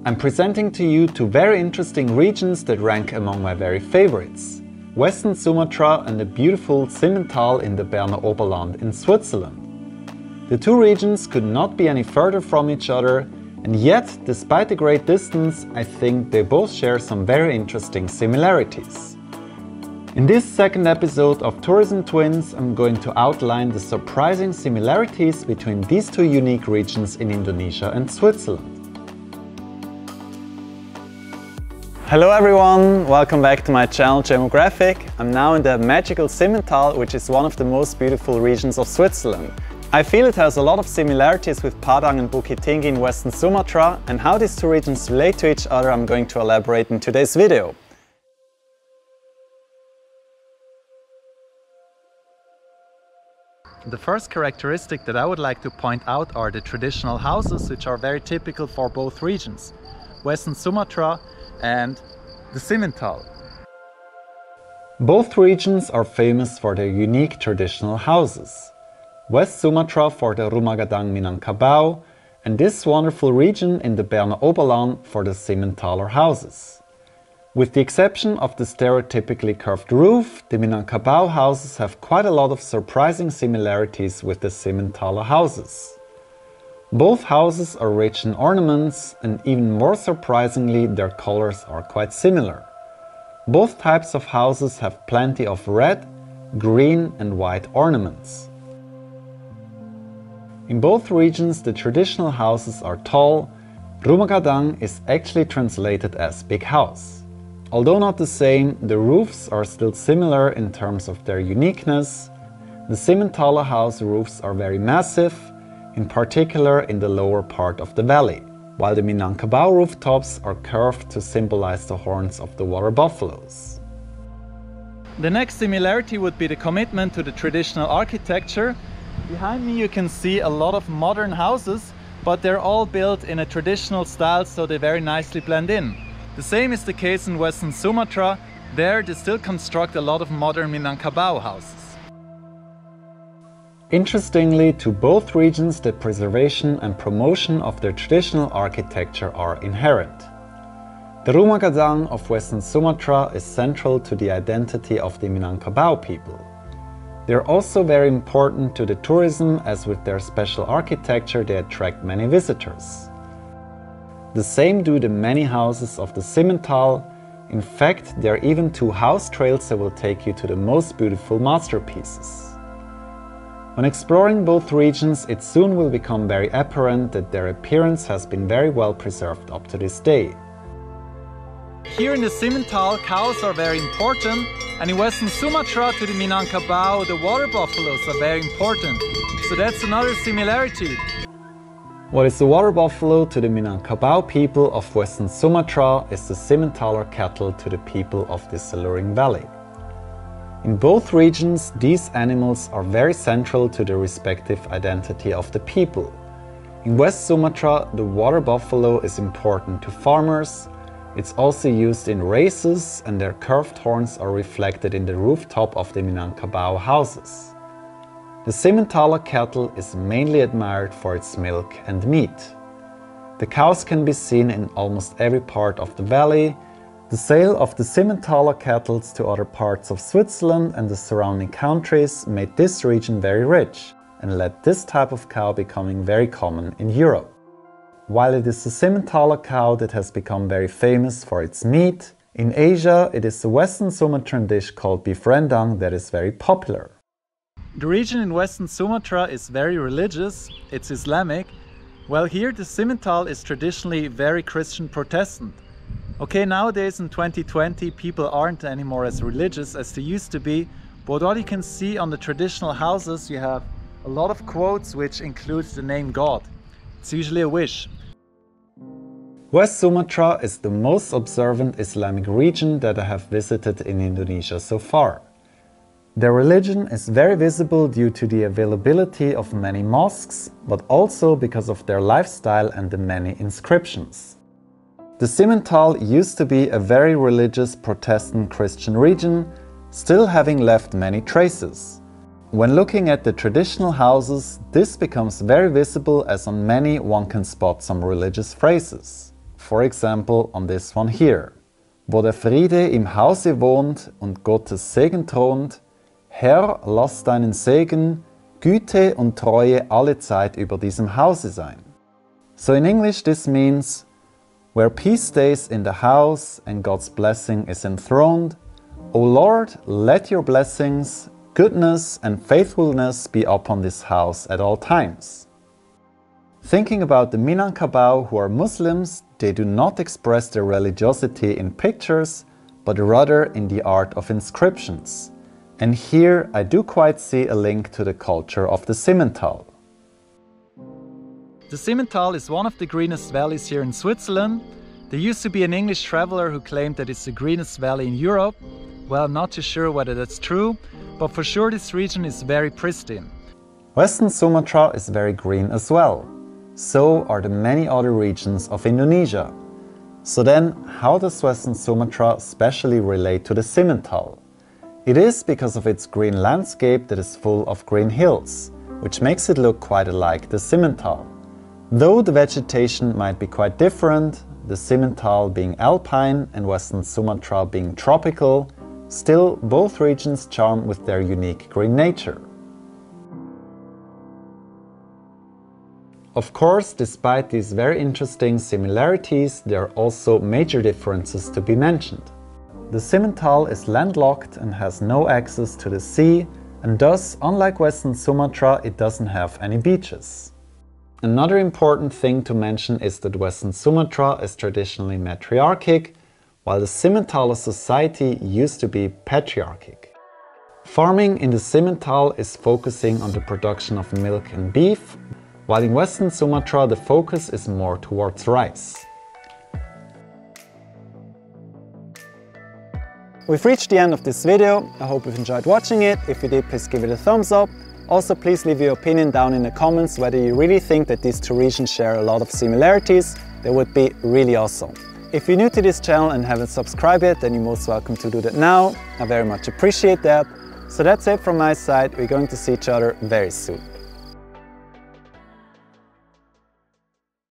I'm presenting to you two very interesting regions that rank among my very favorites. Western Sumatra and the beautiful Simmental in the Berner Oberland in Switzerland. The two regions could not be any further from each other, and yet, despite the great distance, I think they both share some very interesting similarities. In this second episode of Tourism Twins, I'm going to outline the surprising similarities between these two unique regions in Indonesia and Switzerland. Hello everyone, welcome back to my channel Gemographic. I'm now in the magical Simmental, which is one of the most beautiful regions of Switzerland. I feel it has a lot of similarities with Padang and Bukit Tinggi in Western Sumatra, and how these two regions relate to each other I'm going to elaborate in today's video. The first characteristic that I would like to point out are the traditional houses, which are very typical for both regions, Western Sumatra and the Simmental. Both regions are famous for their unique traditional houses. West Sumatra for the Rumah Gadang Minangkabau, and this wonderful region in the Berner Oberland for the Simmentaler houses. With the exception of the stereotypically curved roof, the Minangkabau houses have quite a lot of surprising similarities with the Simmentaler houses. Both houses are rich in ornaments, and even more surprisingly, their colors are quite similar. Both types of houses have plenty of red, green and white ornaments. In both regions, the traditional houses are tall. Rumah Gadang is actually translated as big house. Although not the same, the roofs are still similar in terms of their uniqueness. The Simmentaler house roofs are very massive, in particular in the lower part of the valley, while the Minangkabau rooftops are curved to symbolize the horns of the water buffaloes. The next similarity would be the commitment to the traditional architecture. Behind me you can see a lot of modern houses, but they're all built in a traditional style, so they very nicely blend in. The same is the case in Western Sumatra. There they still construct a lot of modern Minangkabau houses. Interestingly, to both regions the preservation and promotion of their traditional architecture are inherent. The Rumah Gadang of Western Sumatra is central to the identity of the Minangkabau people. They are also very important to the tourism, as with their special architecture they attract many visitors. The same do the many houses of the Simmental. In fact, there are even two house trails that will take you to the most beautiful masterpieces. When exploring both regions, it soon will become very apparent that their appearance has been very well preserved up to this day. Here in the Simmental, cows are very important, and in Western Sumatra to the Minangkabau, the water buffaloes are very important. So that's another similarity. What is the water buffalo to the Minangkabau people of Western Sumatra is the Simmentaler cattle to the people of this alluring valley. In both regions, these animals are very central to the respective identity of the people. In West Sumatra, the water buffalo is important to farmers. It's also used in races, and their curved horns are reflected in the rooftop of the Minangkabau houses. The Simmentaler cattle is mainly admired for its milk and meat. The cows can be seen in almost every part of the valley. The sale of the Simmentaler cattle to other parts of Switzerland and the surrounding countries made this region very rich and led this type of cow becoming very common in Europe. While it is the Simmentaler cow that has become very famous for its meat, in Asia it is the Western Sumatran dish called beef rendang that is very popular. The region in Western Sumatra is very religious, it's Islamic, while here the Simmental is traditionally very Christian Protestant. Okay, nowadays in 2020 people aren't anymore as religious as they used to be, but what you can see on the traditional houses, you have a lot of quotes which include the name God. It's usually a wish. West Sumatra is the most observant Islamic region that I have visited in Indonesia so far. Their religion is very visible due to the availability of many mosques, but also because of their lifestyle and the many inscriptions. The Simmental used to be a very religious Protestant Christian region, still having left many traces. When looking at the traditional houses, this becomes very visible, as on many one can spot some religious phrases. for example on this one here. Wo der Friede im Hause wohnt und Gottes Segen thront, Herr, lass deinen Segen, Güte und Treue alle Zeit über diesem Hause sein. So in English this means, where peace stays in the house and God's blessing is enthroned, O Lord, let your blessings, goodness and faithfulness be upon this house at all times. Thinking about the Minangkabau who are Muslims, they do not express their religiosity in pictures, but rather in the art of inscriptions. And here I do quite see a link to the culture of the Simmental. The Simmental is one of the greenest valleys here in Switzerland. There used to be an English traveler who claimed that it's the greenest valley in Europe. Well, I'm not too sure whether that's true, but for sure this region is very pristine. Western Sumatra is very green as well. So are the many other regions of Indonesia. So then, how does Western Sumatra specially relate to the Simmental? It is because of its green landscape that is full of green hills, which makes it look quite alike the Simmental. Though the vegetation might be quite different, the Simmental being alpine and Western Sumatra being tropical, still both regions charm with their unique green nature. Of course, despite these very interesting similarities, there are also major differences to be mentioned. The Simmental is landlocked and has no access to the sea, and thus, unlike Western Sumatra, it doesn't have any beaches. Another important thing to mention is that Western Sumatra is traditionally matriarchic, while the Simmental society used to be patriarchic. Farming in the Simmental is focusing on the production of milk and beef, while in Western Sumatra the focus is more towards rice. We've reached the end of this video. I hope you've enjoyed watching it. If you did, please give it a thumbs up. Also, please leave your opinion down in the comments whether you really think that these two regions share a lot of similarities. That would be really awesome. If you're new to this channel and haven't subscribed yet, then you're most welcome to do that now. I very much appreciate that. So that's it from my side. We're going to see each other very soon.